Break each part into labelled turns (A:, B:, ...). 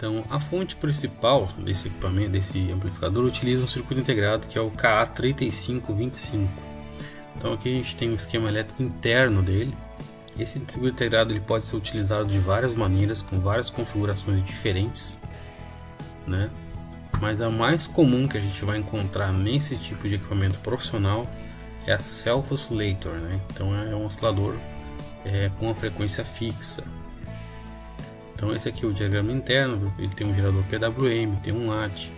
A: Então, a fonte principal desse equipamento, desse amplificador, utiliza um circuito integrado que é o KA3525. Então, aqui a gente tem um esquema elétrico interno dele. Esse circuito integrado ele pode ser utilizado de várias maneiras, com várias configurações diferentes, né? Mas a mais comum que a gente vai encontrar nesse tipo de equipamento profissional é a self-oscillator, né? Então, é um oscilador com uma frequência fixa. Então esse aqui é o diagrama interno, ele tem um gerador PWM, tem um LAT,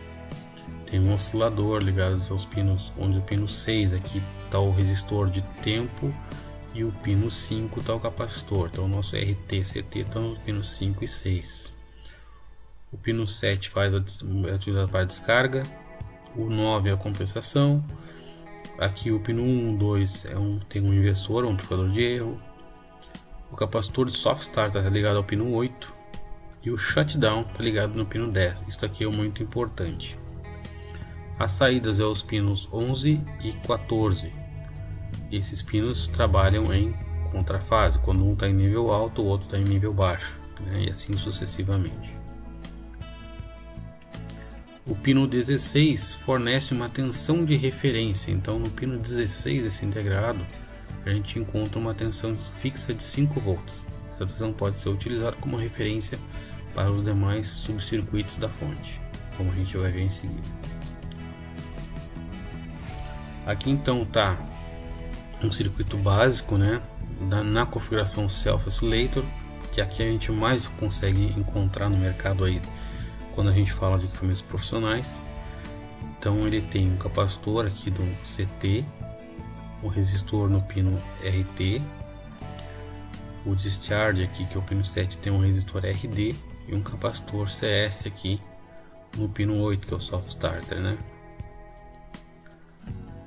A: tem um oscilador ligado aos pinos, onde o pino 6 aqui está o resistor de tempo e o pino 5 está o capacitor. Então o nosso RT/CT está nos pinos 5 e 6. O pino 7 faz a atividade para descarga, o 9 é a compensação, aqui o pino 1, 2 tem um inversor, um amplificador de erro, o capacitor de soft start está ligado ao pino 8, e o shutdown está ligado no pino 10. Isso aqui é muito importante. As saídas é os pinos 11 e 14. Esses pinos trabalham em contrafase, quando um está em nível alto, o outro está em nível baixo, né? E assim sucessivamente. O pino 16 fornece uma tensão de referência. Então no pino 16 desse integrado a gente encontra uma tensão fixa de 5 volts. Essa tensão pode ser utilizada como referência para os demais subcircuitos da fonte, como a gente vai ver em seguida. Aqui então está um circuito básico, né, na configuração self-oscillator, que aqui a gente mais consegue encontrar no mercado aí quando a gente fala de equipamentos profissionais. Então ele tem um capacitor aqui do CT, o resistor no pino RT, o discharge aqui, que é o pino 7, tem um resistor RD e um capacitor CS aqui no pino 8, que é o soft starter, né?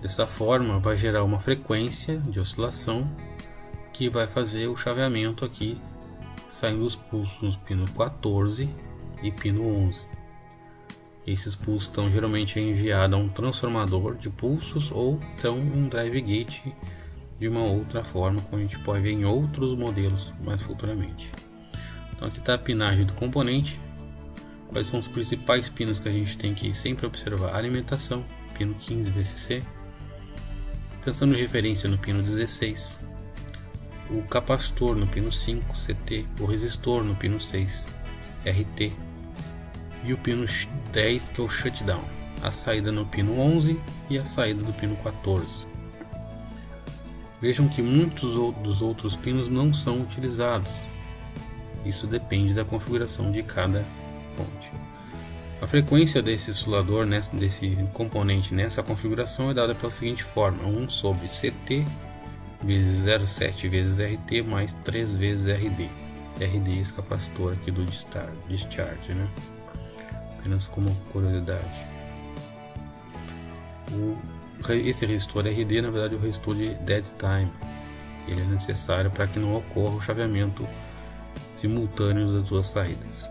A: Dessa forma vai gerar uma frequência de oscilação que vai fazer o chaveamento aqui, saindo os pulsos no pino 14 e pino 11. Esses pulsos estão geralmente enviados a um transformador de pulsos ou então um drive gate de uma outra forma, como a gente pode ver em outros modelos mais futuramente. Então aqui está a pinagem do componente. Quais são os principais pinos que a gente tem que sempre observar? A alimentação, pino 15 VCC, tensão de referência no pino 16, o capacitor no pino 5 CT, o resistor no pino 6 RT e o pino 10, que é o shutdown, a saída no pino 11 e a saída do pino 14. Vejam que muitos dos outros pinos não são utilizados. Isso depende da configuração de cada fonte. A frequência desse oscilador, desse componente nessa configuração, é dada pela seguinte forma: 1 sobre CT vezes 0,7 vezes RT mais 3 vezes RD. RD é esse capacitor aqui do discharge, né? Apenas como curiosidade. Esse resistor RD, na verdade, é o resistor de dead time. Ele é necessário para que não ocorra o chaveamento simultâneo das duas saídas.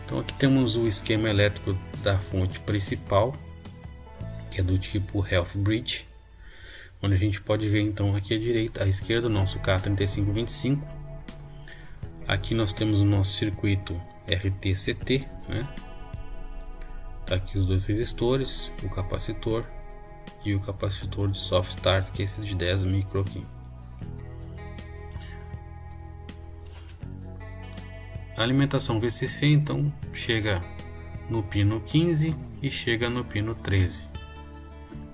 A: Então aqui temos o esquema elétrico da fonte principal, que é do tipo Health Bridge, onde a gente pode ver então aqui à esquerda o nosso K3525. Aqui nós temos o nosso circuito RT/CT, né? Tá aqui os dois resistores, o capacitor e o capacitor de soft start, que é esse de 10 micro aqui. A alimentação VCC então chega no pino 15 e chega no pino 13,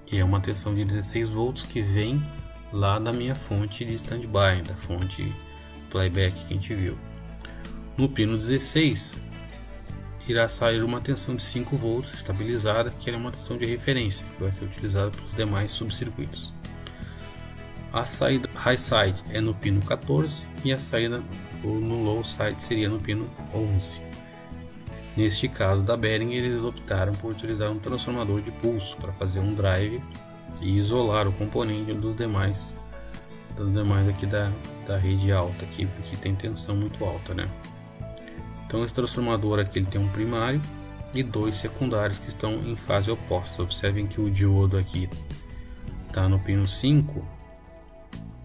A: que é uma tensão de 16 volts que vem lá da minha fonte de standby, da fonte flyback que a gente viu. No pino 16 irá sair uma tensão de 5 volts estabilizada, que é uma tensão de referência, que vai ser utilizada para os demais subcircuitos. A saída high side é no pino 14 e a saída no low side seria no pino 11. Neste caso da Behringer, eles optaram por utilizar um transformador de pulso para fazer um drive e isolar o componente dos demais aqui da rede alta, aqui, porque tem tensão muito alta, né? Então esse transformador aqui ele tem um primário e dois secundários que estão em fase oposta. Observem que o diodo aqui está no pino 5.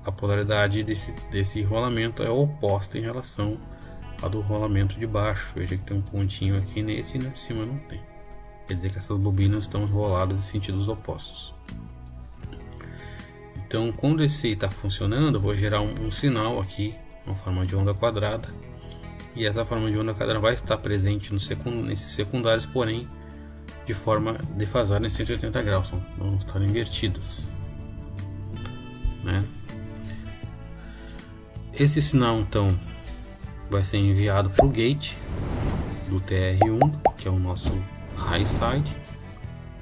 A: A polaridade desse rolamento é oposta em relação a do rolamento de baixo. Veja que tem um pontinho aqui nesse e no de cima não tem. Quer dizer que essas bobinas estão enroladas em sentidos opostos. Então, quando esse está funcionando, eu vou gerar um sinal aqui, uma forma de onda quadrada. E essa forma de onda quadrada vai estar presente nesses secundários, porém de forma defasada em 180 graus, vão estar invertidas, né? Esse sinal então vai ser enviado para o gate do TR1, que é o nosso high side,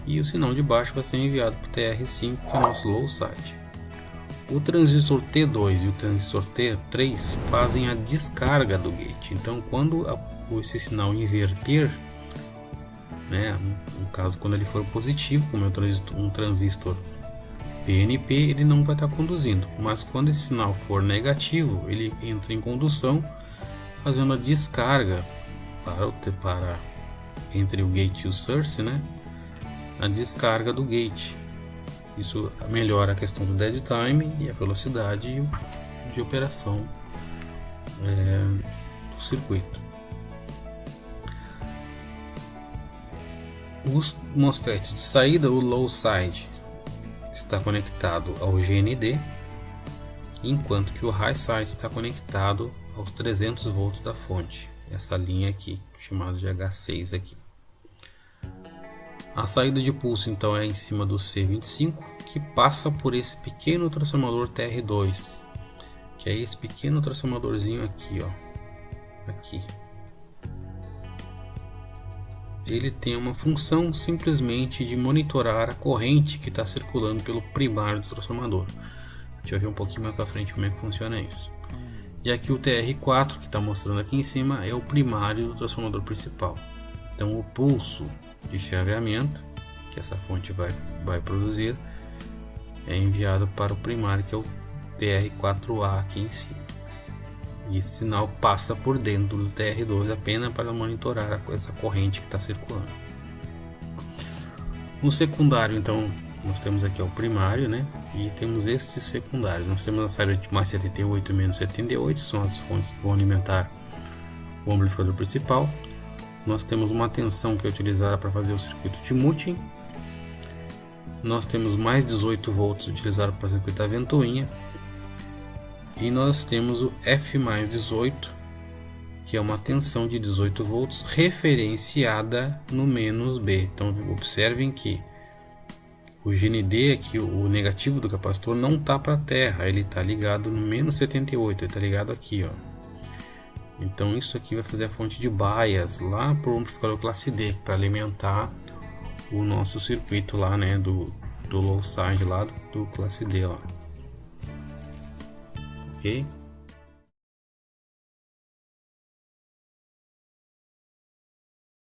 A: e o sinal de baixo vai ser enviado para o TR5, que é o nosso low side. O transistor T2 e o transistor T3 fazem a descarga do gate. Então, quando esse sinal inverter, né, no caso quando ele for positivo, como é um transistor PNP, ele não vai estar conduzindo. Mas quando esse sinal for negativo, ele entra em condução, fazendo a descarga para entre o gate e o source, né, a descarga do gate. Isso melhora a questão do dead time e a velocidade de operação do circuito. Os MOSFETs de saída, o low side está conectado ao GND, enquanto que o high side está conectado aos 300 volts da fonte, essa linha aqui, chamada de H6 aqui. A saída de pulso então é em cima do C25, que passa por esse pequeno transformador TR2, que é esse pequeno transformadorzinho aqui, ó, aqui. Ele tem uma função simplesmente de monitorar a corrente que está circulando pelo primário do transformador. A gente vai ver um pouquinho mais para frente como é que funciona isso. E aqui o TR4 que está mostrando aqui em cima é o primário do transformador principal. Então o pulso de chaveamento que essa fonte vai produzir é enviado para o primário, que é o TR4A aqui em cima. E esse sinal passa por dentro do TR2 apenas para monitorar essa corrente que está circulando. No secundário, então, nós temos aqui o primário, né? E temos estes secundários. Nós temos a saída de mais 78 e menos 78, são as fontes que vão alimentar o amplificador principal. Nós temos uma tensão que é utilizada para fazer o circuito de muting. Nós temos mais 18 volts utilizado para circuitar a ventoinha. E nós temos o F mais 18, que é uma tensão de 18 volts referenciada no menos B. Então observem que o GND aqui, o negativo do capacitor, não está para a terra, ele está ligado no menos 78, ele está ligado aqui, ó. Então isso aqui vai fazer a fonte de bias lá para o amplificador classe D, para alimentar o nosso circuito lá, né, do low side lá do classe D lá. Ok?